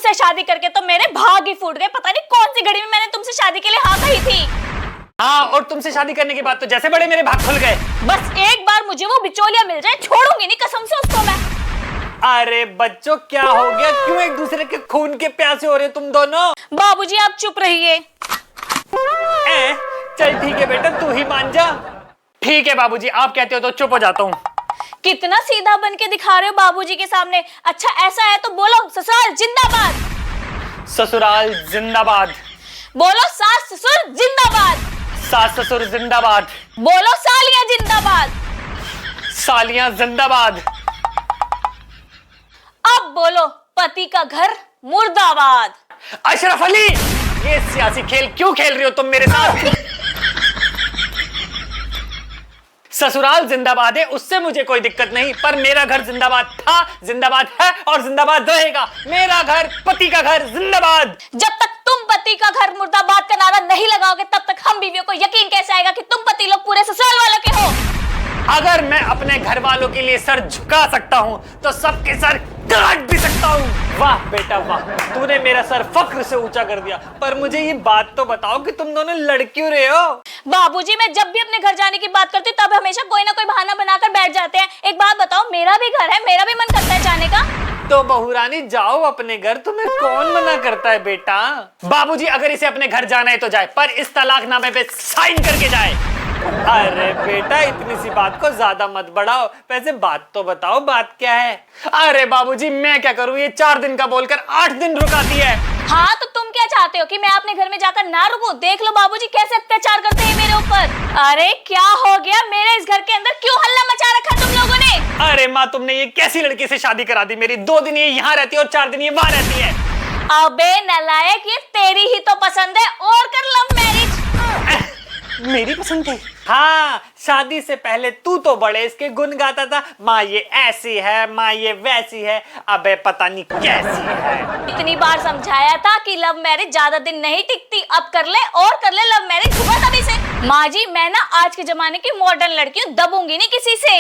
तुमसे शादी करके तो मेरे भाग ही फूट गए। पता नहीं कौन सी घड़ी में मैंने तुमसे शादी के लिए हाँ कही थी। हाँ, और तुमसे शादी करने के बाद तो जैसे बड़े मेरे भाग खुल गए। बस एक बार मुझे वो बिचौलिया मिल जाए, छोड़ूंगी नहीं कसम से उसको मैं। अरे बच्चों, क्या हो गया? क्यों एक दूसरे के खून के प्यासे हो रहे हो तुम दोनों? बाबूजी आप चुप रहिए। चल ठीक है बेटा, तू ही मान जा। ठीक है बाबूजी, आप कहते हो तो चुप हो जाता हूँ। कितना सीधा बन के दिखा रहे हो बाबूजी के सामने। अच्छा ऐसा है तो बोलो ससुराल जिंदाबाद। ससुराल जिंदाबाद। बोलो सास ससुर जिंदाबाद। सास ससुर जिंदाबाद। बोलो सालियां जिंदाबाद। सालियां जिंदाबाद। अब बोलो पति का घर मुर्दाबाद। अशरफ अली, ये सियासी खेल क्यों खेल रही हो तुम मेरे साथ? ससुराल जिंदाबाद है, उससे मुझे कोई दिक्कत नहीं, पर मेरा घर जिंदाबाद था, जिंदाबाद है और जिंदाबाद रहेगा। मेरा घर, पति का घर जिंदाबाद। जब तक तुम पति का घर मुर्दाबाद का नारा नहीं लगाओगे तब तक हम बीवियों को यकीन कैसे आएगा कि तुम पति लोग पूरे ससुराल वालों के हो। अगर मैं अपने घर वालों के लिए सर झुका सकता हूं तो सबके सर काट भी सकता हूं। वाह बेटा वाह, तूने मेरा सर फक्र से ऊंचा कर दिया। पर मुझे ये बात तो बताओ कि तुम दोनों लड़ क्यों रहे हो? बाबूजी मैं जब भी अपने घर जाने की बात करती हूँ तब हमेशा कोई ना कोई बहाना बनाकर बैठ जाते हैं। एक बात बताओ, मेरा भी घर है, मेरा भी मन करता है जाने का। तो बहू रानी जाओ अपने घर, तुम्हें कौन मना करता है बेटा। बाबूजी अगर इसे अपने घर जाना है तो जाए, पर इस तलाकनामे पे साइन करके जाए। अरे बेटा, इतनी सी बात को ज्यादा मत बढ़ाओ। वैसे बात तो बताओ, बात क्या है? अरे बाबूजी मैं क्या करूं, ये 4 दिन का बोलकर 8 दिन रुकाती है। हाँ तो तुम क्या चाहते हो कि मैं अपने घर में जाकर ना रुकूं? देख लो बाबूजी कैसे अत्याचार करते हैं मेरे ऊपर। अरे क्या हो गया, मेरे इस घर के अंदर क्यों हल्ला मचा रखा तुम लोगों ने? अरे माँ, तुमने ये कैसी लड़की से शादी करा दी मेरी? 2 दिन ये यहाँ रहती है और 4 दिन ये वहां रहती है। अबे नालायक, ये तेरी ही तो पसंद है, और कर लव मैरिज। मेरी पसंद थी? हाँ, शादी से पहले तू तो बड़े इसके गुण गाता था। माँ ये ऐसी है, माँ ये वैसी है, अबे पता नहीं कैसी है। इतनी बार समझाया था कि लव मैरिज ज्यादा दिन नहीं टिकती, अब कर ले और कर ले लव मैरिज सुबह तभी से। माँ जी मैं ना आज के जमाने की मॉडर्न लड़की हूँ, दबूंगी नहीं किसी से।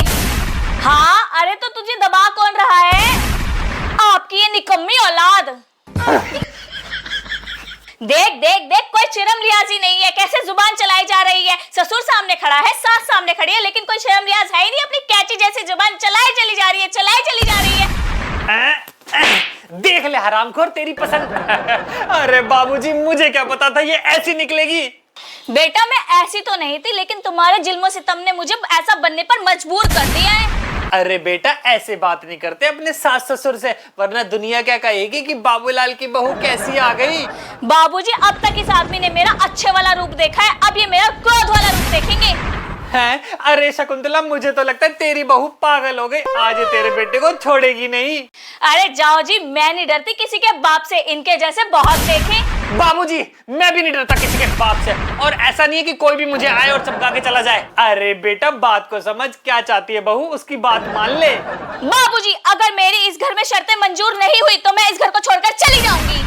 हाँ अरे तो तुझे दबा कौन रहा है? आपकी ये निकम्मी औलाद। देख देख देख, कोई शर्म लिहाज ही नहीं है, कैसे जुबान चलाई जा रही है। ससुर सामने खड़ा है, सास सामने खड़ी है, लेकिन कोई शर्म लिहाज है ही नहीं। अपनी कैची जैसी जुबान चलाई चली जा रही है, चलाई चली जा रही है। देख ले हरामखोर, तेरी पसंद। अरे बाबूजी मुझे क्या पता था ये ऐसी निकलेगी। बेटा मैं ऐसी तो नहीं थी, लेकिन तुम्हारे जुल्मों सितम ने मुझे ऐसा बनने पर मजबूर कर दिया है। अरे बेटा ऐसे बात नहीं करते अपने सास ससुर से, वरना दुनिया क्या कहेगी कि बाबूलाल की बहू कैसी आ गई। बाबूजी अब तक इस आदमी ने मेरा अच्छे वाला रूप देखा है, अब ये मेरा क्रोध वाला रूप देखेंगे। हैं? अरे शकुंतला, मुझे तो लगता है तेरी बहू पागल हो गई, आज ये तेरे बेटे को छोड़ेगी नहीं। अरे जाओ जी, मैं नहीं डरती किसी के बाप से, इनके जैसे बहुत देखे। बाबूजी मैं भी नहीं डरता किसी के बाप से, और ऐसा नहीं है कि कोई भी मुझे आए और चमका के चला जाए। अरे बेटा बात को समझ, क्या चाहती है बहू, उसकी बात मान ले। बाबूजी अगर मेरी इस घर में शर्तें मंजूर नहीं हुई तो मैं इस घर को छोड़कर चली जाऊंगी।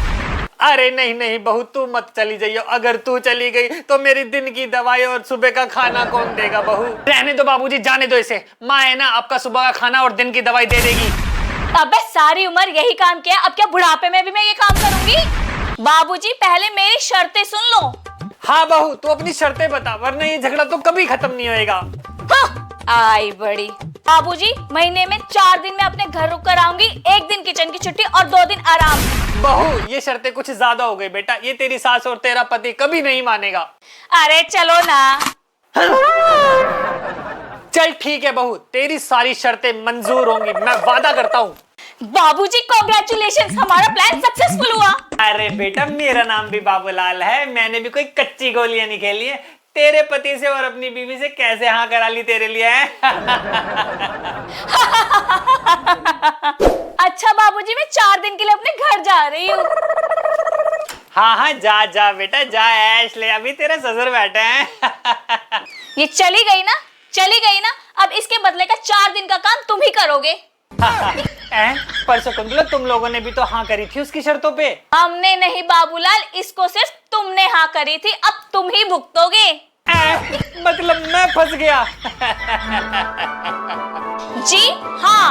अरे नहीं नहीं बहू, तू मत चली जाइयो। अगर तू चली गई तो मेरी दिन की दवाई और सुबह का खाना कौन देगा बहू? रहने दो बाबूजी, जाने दो इसे। माँ है ना, आपका सुबह का खाना और दिन की दवाई दे देगी। अबे सारी उम्र यही काम किया, अब क्या बुढ़ापे में भी मैं ये काम करूंगी? बाबूजी पहले मेरी शर्तें सुन लो। हाँ बहू, तू अपनी शर्तें बता, वरना ये झगड़ा तो कभी खत्म नहीं होएगा। हाँ, आई बड़ी। बाबूजी महीने में 4 दिन मैं अपने घर रुक कर आऊंगी, 1 दिन किचन की छुट्टी और 2 दिन आराम। बहू ये शर्तें कुछ ज्यादा हो गई बेटा, ये तेरी सास और तेरा पति कभी नहीं मानेगा। अरे चलो ना। चल ठीक है बहू, तेरी सारी शर्तें मंजूर होंगी, मैं वादा करता हूँ। बाबूजी कांग्रेचुलेशंस, हमारा प्लान सक्सेसफुल हुआ। अरे बेटा मेरा नाम भी बाबूलाल है, मैंने भी कोई कच्ची गोलियां नहीं खेली है। तेरे पति से और अपनी बीवी से कैसे हाँ करा ली तेरे लिए है? अच्छा बाबूजी मैं 4 दिन के लिए अपने घर जा रही हूँ। हाँ हाँ जा जा बेटा जा, ऐश ले, अभी तेरे ससुर बैठे हैं। ये चली गई ना, चली गई ना, अब इसके बदले का 4 दिन का काम तुम ही करोगे। पर शकुंतला तुम लोगों ने भी तो हाँ करी थी उसकी शर्तों पे। हमने नहीं बाबूलाल, इसको सिर्फ तुमने हाँ करी थी, अब तुम ही भुगतोगे। मतलब मैं फंस गया। जी हाँ।